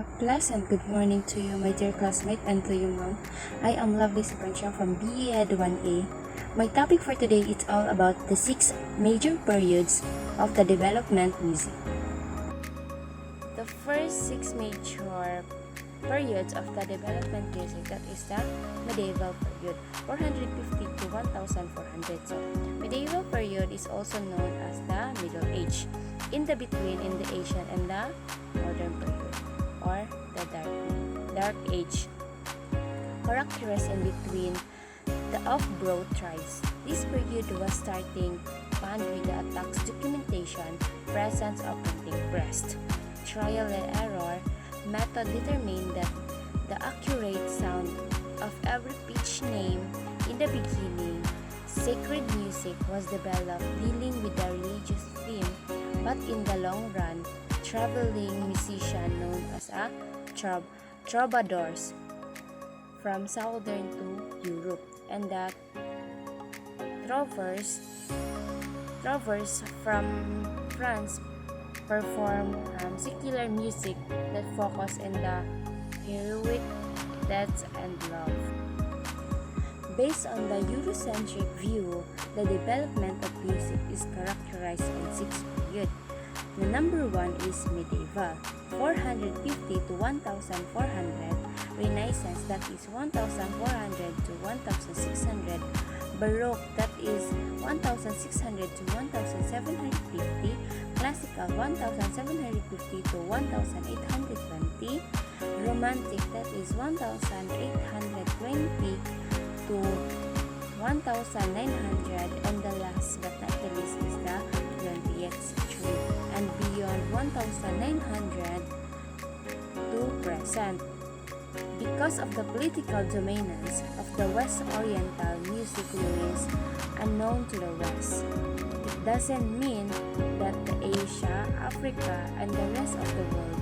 A pleasant good morning to you, my dear classmate, and to you, mom. I am Lovely Sebastian from BE Ed 1A. My topic for today is all about the 6 major periods of the development music. The first 6 major periods of the development music, that is the medieval period, 450 to 1400. So, medieval period is also known as the Middle Age, in the between in the ancient and the modern period, or the Dark Age, characterized in between the off-broad tribes. This period was starting banned with the attacks, documentation, presence of printing press, trial and error method determined that the accurate sound of every pitch name in the beginning. Sacred music was developed dealing with the religious theme, but in the long run, traveling musician known as a troubadours from southern to Europe, and that trovers from France perform secular music that focus on the heroic death and love. Based on the Eurocentric view, the development of music is characterized in 6 periods. The number 1 is medieval, 450 to 1400, Renaissance, that is 1400 to 1600, Baroque, that is 1600 to 1750, Classical, 1750 to 1820, Romantic, that is 1820 to 1900, and the last but not the least is the 20th century, and beyond 1900 to present. Because of the political dominance of the West Oriental music lyrics unknown to the West, it doesn't mean that the Asia, Africa, and the rest of the world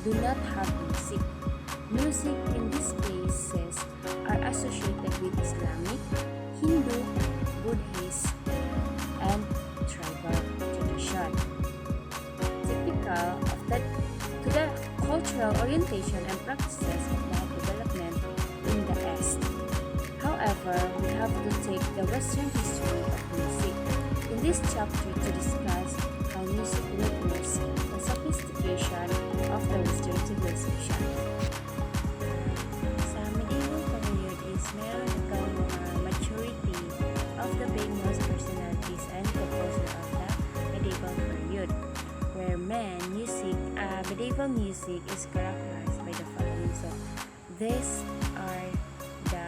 do not have music. Music in these places are associated with Islamic, Hindu, Buddhist, and tribal tradition. Typical of the cultural orientation and practices of the development in the East. However, we have to take the Western history of music in this chapter to discuss how music witnessed the sophistication of the Western civilization. Sa medieval period is meron kang maturity of the famous personalities and composer of the medieval period, where medieval music is characterized by the following. So, these are the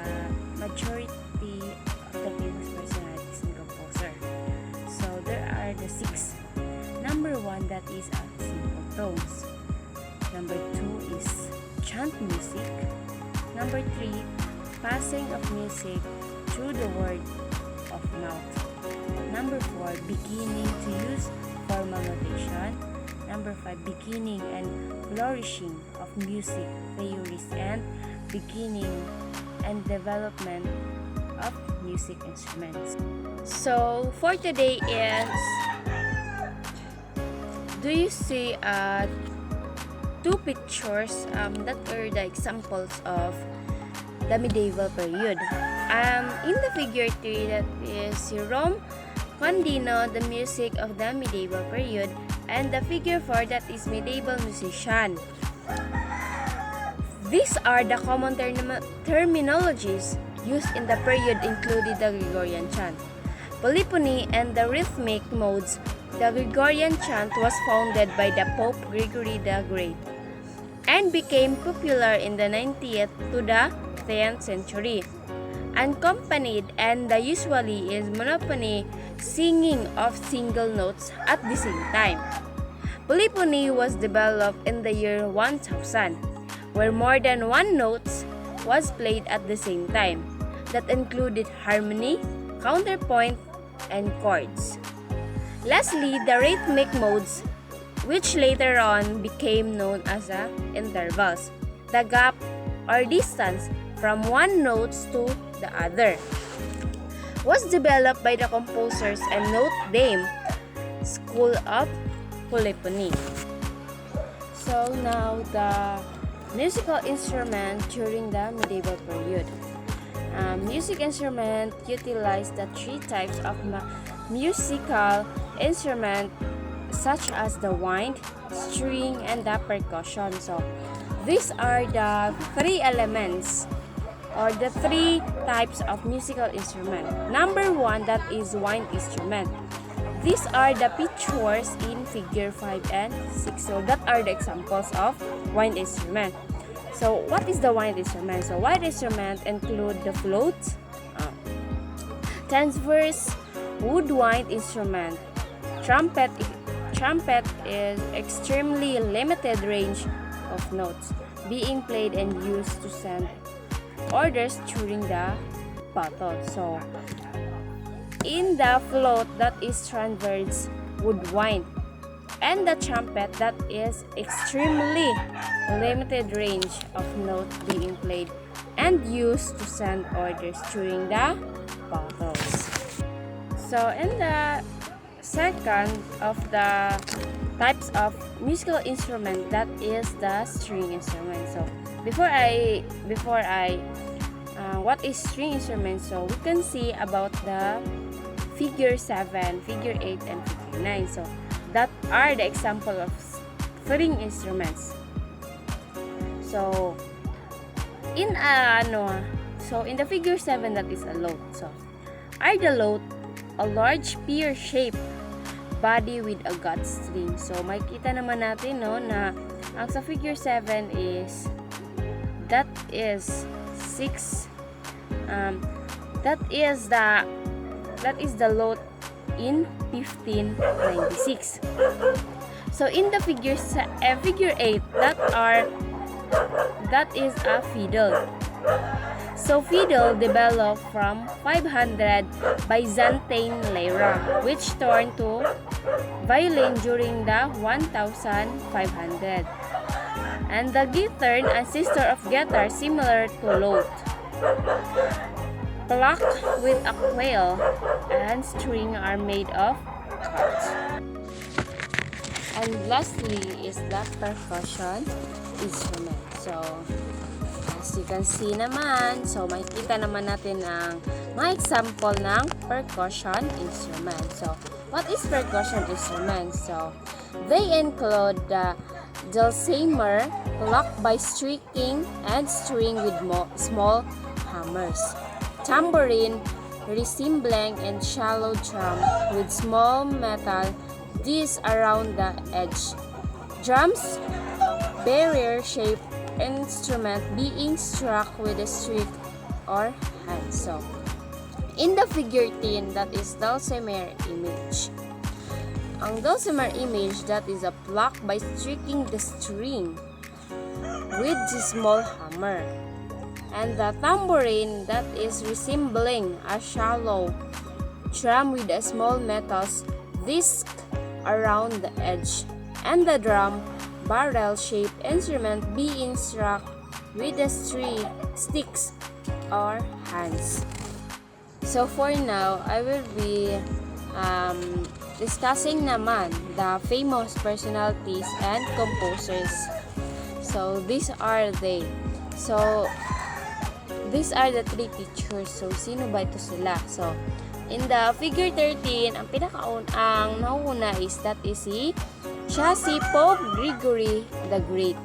majority of the famous personalities and composer. So, there are the 6. Number 1, that is simple tones. Number 2 is chant music. Number 3, passing of music through the word of mouth. Number 4, beginning to use formal notation. Number 5, beginning and flourishing of music theories, and beginning and development of music instruments. So for today is, do you see 2 pictures that are the examples of the medieval period? In the figure 3, that is Rome Condino, the music of the medieval period, and the figure 4, that is medieval musician. These are the common terminologies used in the period, including the Gregorian chant, polyphony, and the rhythmic modes. The Gregorian chant was founded by the Pope Gregory the Great and became popular in the 90th to the 10th century. Unaccompanied, and usually is monophony, singing of single notes at the same time. Polyphony was developed in the year 1000, where more than one note was played at the same time, that included harmony, counterpoint, and chords. Lastly, the rhythmic modes, which later on became known as intervals, the gap or distance from one note to the other, was developed by the composers and note dame school of polyphony. So now the Musical instrument during the medieval period. Music instrument utilized the three types of musical instrument such as the wind, string, and the percussion. So these are the three elements or the three types of musical instrument. Number one, that is wind instrument. These are the pictures in figure 5 and 6. So that are the examples of wind instrument. So what is the wind instrument? So wind instrument include the flute, transverse, woodwind instrument, trumpet. Trumpet is extremely limited range of notes, being played and used to send orders during the battle. So in the flute, that is transverse woodwind, and the trumpet, that is extremely limited range of notes being played and used to send orders during the battles. So in the second of the types of musical instrument, that is the string instrument. So what is string instrument? So we can see about the figure 7, figure 8, and figure 9. So that are the example of string instruments. So in the figure 7, that is a lute. So are the lute a large pear-shaped body with a gut string. So makita naman natin na ang sa figure 7 is that is 6 that is the lute in 1596. So in the figure 8, that is a fiddle. So fiddle developed from 500 Byzantine lira, which turned to violin during the 1500. And the guitar, ancestor of guitar, similar to lute, plucked with a quill, and string are made of cards. And lastly is the percussion instrument. So as you can see naman, so makikita naman natin ang mga example ng percussion instrument. So what is percussion instrument? So they include the dulcimer, plucked by striking and string with small hammers, tambourine, resembling and shallow drum with small metal discs around the edge, drums, barrier-shaped instrument being struck with a stick or hand. So in the figure 10, that is dulcimer image. Ang dulcimer image, that is a pluck by striking the string with the small hammer. And the tambourine, that is resembling a shallow drum with a small metal disc around the edge. And the drum, barrel-shaped instrument being struck with the sticks or hands. So for now, I will be discussing naman the famous personalities and composers. So these are they. So these are the three teachers. So sino ba ito sila? So in the figure 13, ang nauuna is siya si Pope Gregory the Great.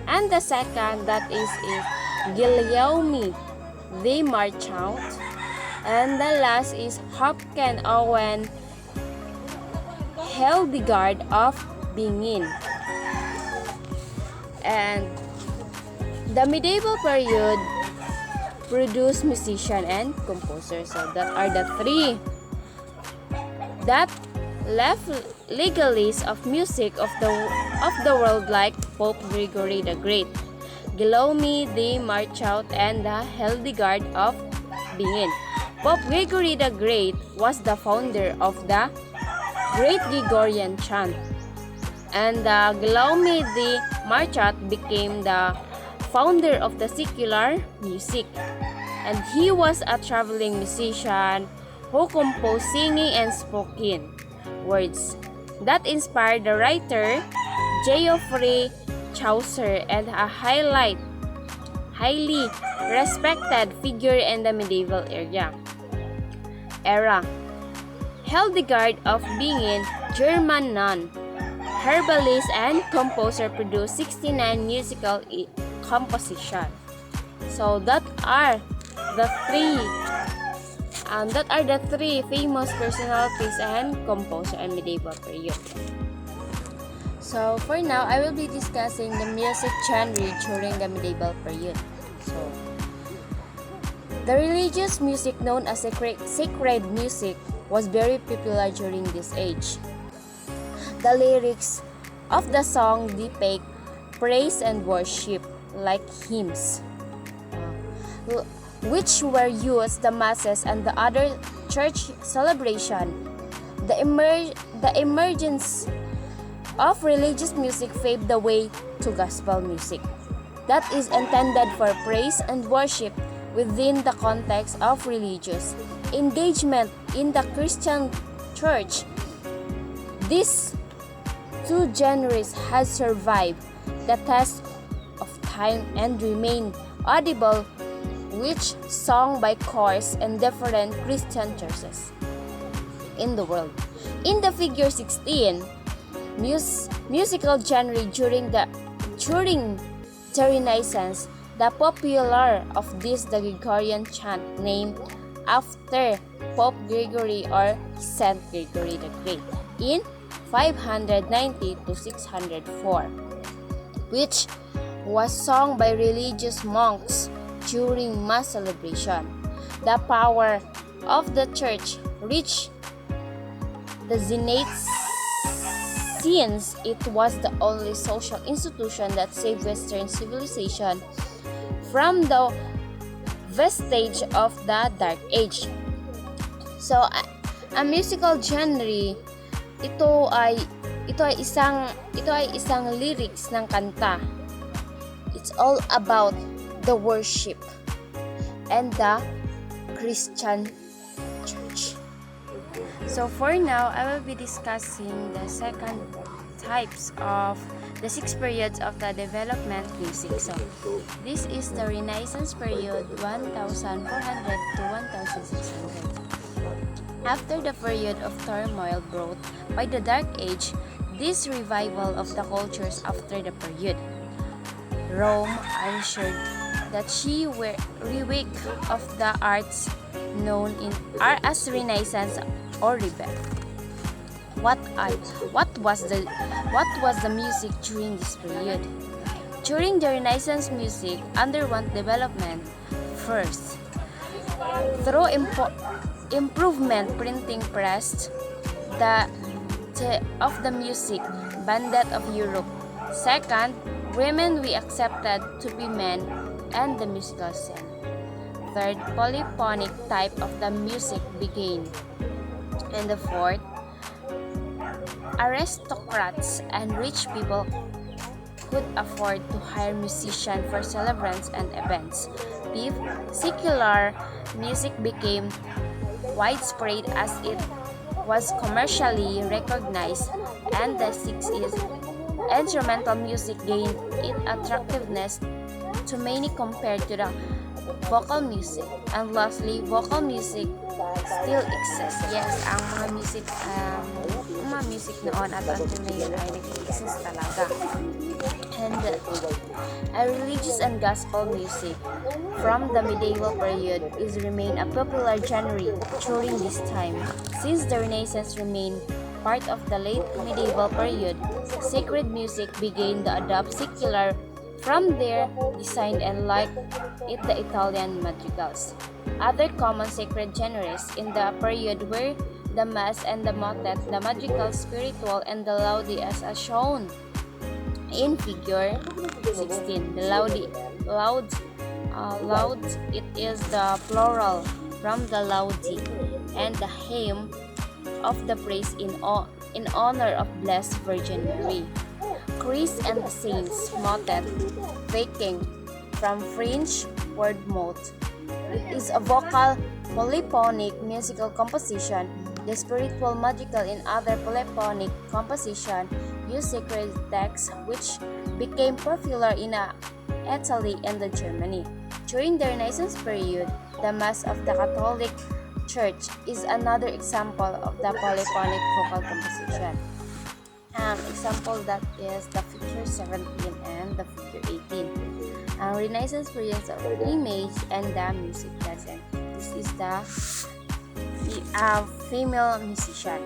And the second, that is Guillaume de Marchant. And the last is Hopken Owen Hildegard of Bingen. And the medieval period produced musician and composer. So that are the three that left legalists of music of the world, like Pope Gregory the Great, Guillaume de Marchant, and the Hildegard of Bingen. Pope Gregory the Great was the founder of the Great Gregorian chant, and Guillaume de Marchant became the founder of the secular music, and he was a traveling musician who composed singing and spoken words that inspired the writer Geoffrey Chaucer, and a highly respected figure in the medieval era. Hildegard of Bingen, German nun, herbalist, and composer, produced 69 musical compositions. So that are the three famous personalities and composer in medieval period. So for now, I will be discussing the music genre during the medieval period. So the religious music known as sacred music was very popular during this age. The lyrics of the song depict praise and worship like hymns, which were used the masses and the other church celebration. The emergence of religious music paved the way to gospel music that is intended for praise and worship within the context of religious engagement in the Christian church. These two genres has survived the test of time and remain audible, which sung by choirs in different Christian churches in the world. In the figure 16, musical genre during the Renaissance, the popular of this the Gregorian chant named after Pope Gregory or Saint Gregory the Great in 590 to 604, which was sung by religious monks during mass celebration. The power of the church reached the zenith since it was the only social institution that saved Western civilization from the vestige of the Dark Age. So, a musical genre, ito ay isang lyrics ng kanta. It's all about the worship and the Christian church. So for now, I will be discussing the second types of the 6 periods of the development music. So this is the Renaissance period 1400 to 1600. After the period of turmoil brought by the Dark Age, this revival of the cultures after the period, Rome ensured that she were rework of the arts known as Renaissance or Rebel. What was the music during this period? During the Renaissance, music underwent development first through improvement printing press of the music bandit of Europe. Second, women we accepted to be men and the musical scene. Third, polyphonic type of the music began. And the fourth, aristocrats and rich people could afford to hire musicians for celebrations and events. Fifth, secular music became widespread as it was commercially recognized. And the sixth is instrumental music gained its attractiveness to many compared to the vocal music. And lastly, vocal music still exists. Yes, ang mga music noon at until ngayon ay nag-exist talaga. And a religious and gospel music from the medieval period is remain a popular genre during this time. Since the Renaissance remained part of the late medieval period, sacred music began to adopt secular from their design and like it the Italian madrigals. Other common sacred genres in the period were the mass and the motet, the madrigal, spiritual, and the laudi as shown in figure 16. The loud, it is the plural from the laudi, and the hymn of the praise in honor of Blessed Virgin Mary. Christ and the Saints motet, taken from French word mot. It is a vocal polyphonic musical composition. The spiritual, magical, and other polyphonic composition use sacred texts which became popular in Italy and Germany. During the Renaissance period, the Mass of the Catholic Church is another example of the polyphonic vocal composition. Example that is the figure 17 and the figure 18. Renaissance periods of image and the music lesson. This is the female musician.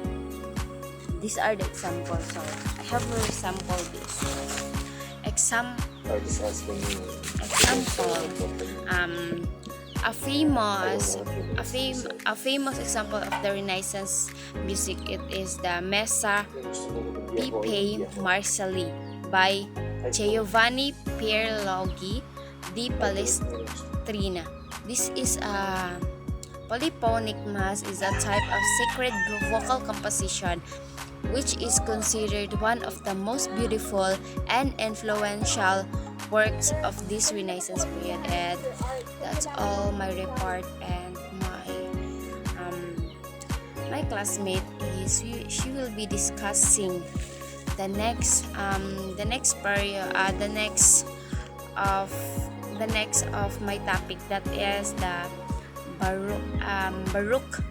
These are the examples. So I have resampled this. Example. A famous example of the Renaissance music, it is the Messa Pipe Marsali by Giovanni Pierluigi di Palestrina. This is a polyphonic mass, is a type of sacred vocal composition which is considered one of the most beautiful and influential works of this Renaissance period. And that's all my report. And my classmate is she will be discussing the next period, the next of my topic, that is the Baroque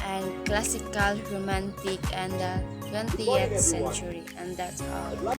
and classical romantic and the 20th century. And that's all.